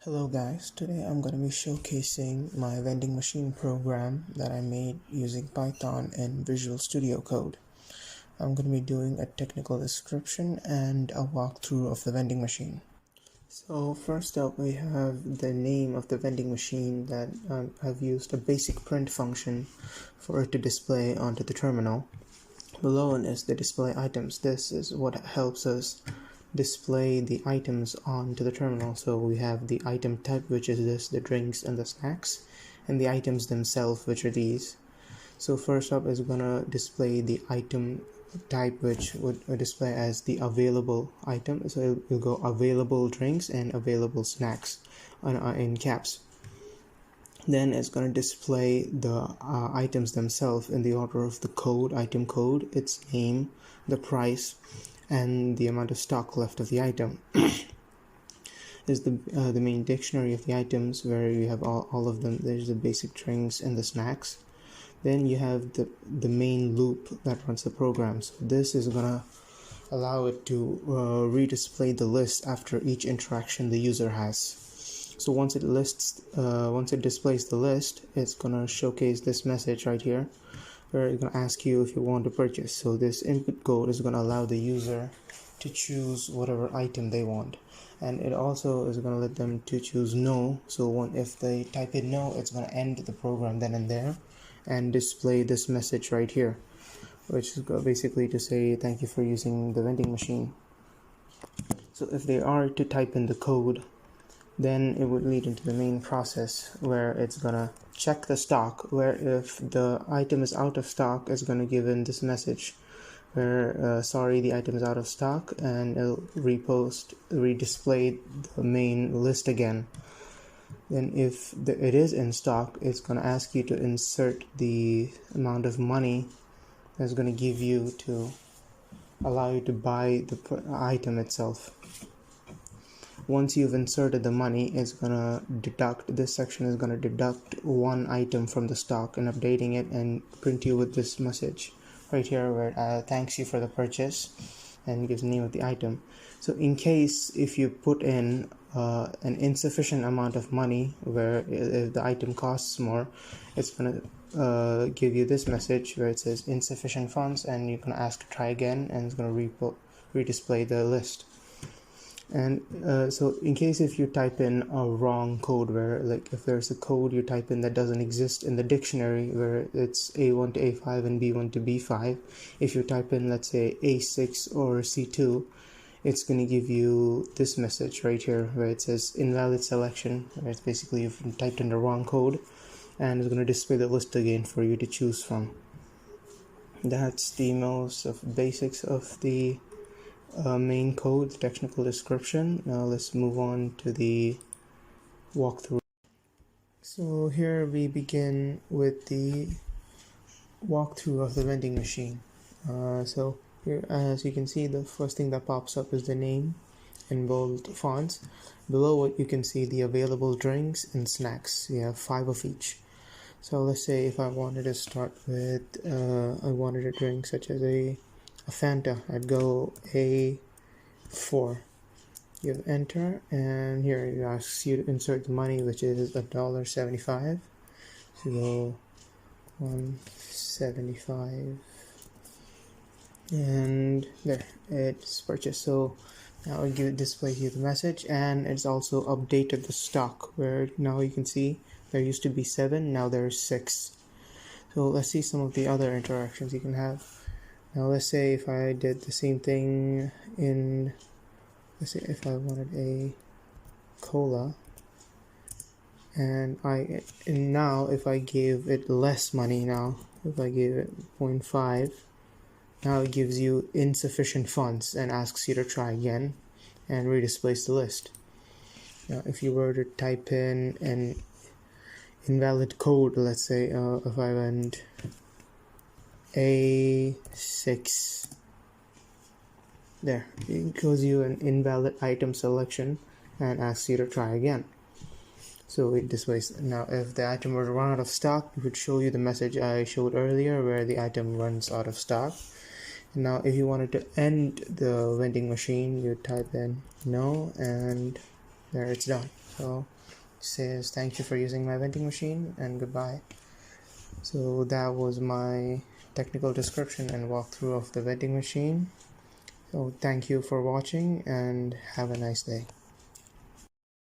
Hello guys, today I'm going to be showcasing my vending machine program that I made using Python and Visual Studio Code. I'm going to be doing a technical description and a walkthrough of the vending machine. So first up we have the name of the vending machine that I've used a basic print function for it to display onto the terminal. Below it is the display items. This is what helps us display the items onto the terminal. So we have the item type, which is this, the drinks and the snacks, and the items themselves, which are these. So first up is gonna display the item type, which would display as the available item. So it'll go available drinks and available snacks in caps. Then it's going to display the items themselves in the order of the code, item code, its name, the price, and the amount of stock left of the item. Is the main dictionary of the items, where you have all of them. There's the basic drinks and the snacks. Then you have the main loop that runs the program. So this is gonna allow it to redisplay the list after each interaction the user has. So once it displays the list, it's gonna showcase this message right here, where it's gonna ask you if you want to purchase. So this input code is gonna allow the user to choose whatever item they want, and it also is gonna let them to choose no. So if they type in no, it's gonna end the program then and there, and display this message right here, which is basically to say thank you for using the vending machine. So if they are to type in the code, then it would lead into the main process, where it's gonna check the stock, where if the item is out of stock, it's gonna give in this message where sorry, the item is out of stock, and it'll redisplay the main list again. Then if it is in stock, it's gonna ask you to insert the amount of money that's gonna give you to allow you to buy the item itself. Once you've inserted the money, this section is going to deduct one item from the stock and updating it, and print you with this message right here, where it thanks you for the purchase and gives the name of the item. So in case if you put in an insufficient amount of money, where if the item costs more, it's going to give you this message where it says insufficient funds, and you're going to ask to try again, and it's going to redisplay the list. And so in case if you type in a wrong code, where like if there's a code you type in that doesn't exist in the dictionary, where it's A1 to A5 and B1 to B5, if you type in, let's say, A6 or C2, it's going to give you this message right here where it says invalid selection, where it's basically you've typed in the wrong code, and it's going to display the list again for you to choose from. That's the most of basics of the main code, the technical description. Now let's move on to the walkthrough. So here we begin with the walkthrough of the vending machine. So here, as you can see, the first thing that pops up is the name in bold fonts. Below it you can see the available drinks and snacks. You have 5 of each. So let's say if I wanted to start with I wanted a drink such as a Fanta, I'd go A4. You have enter, and here it asks you to insert the money, which is $1.75. So go 175, and there, it's purchased. So now it displays you the message, and it's also updated the stock, where now you can see there used to be 7, now there's 6. So let's see some of the other interactions you can have. Now let's say if I did the same thing let's say if I wanted a cola, and now if I gave it less money, now if I gave it 0.5, now it gives you insufficient funds and asks you to try again and redisplays the list. Now if you were to type in an invalid code, let's say if I went A6, there, it shows you an invalid item selection and asks you to try again. So it displays. Now if the item were to run out of stock, it would show you the message I showed earlier where the item runs out of stock. And now if you wanted to end the vending machine, you type in no, and there it's done. So it says thank you for using my vending machine and goodbye. So that was my technical description and walkthrough of the vending machine. So thank you for watching and have a nice day.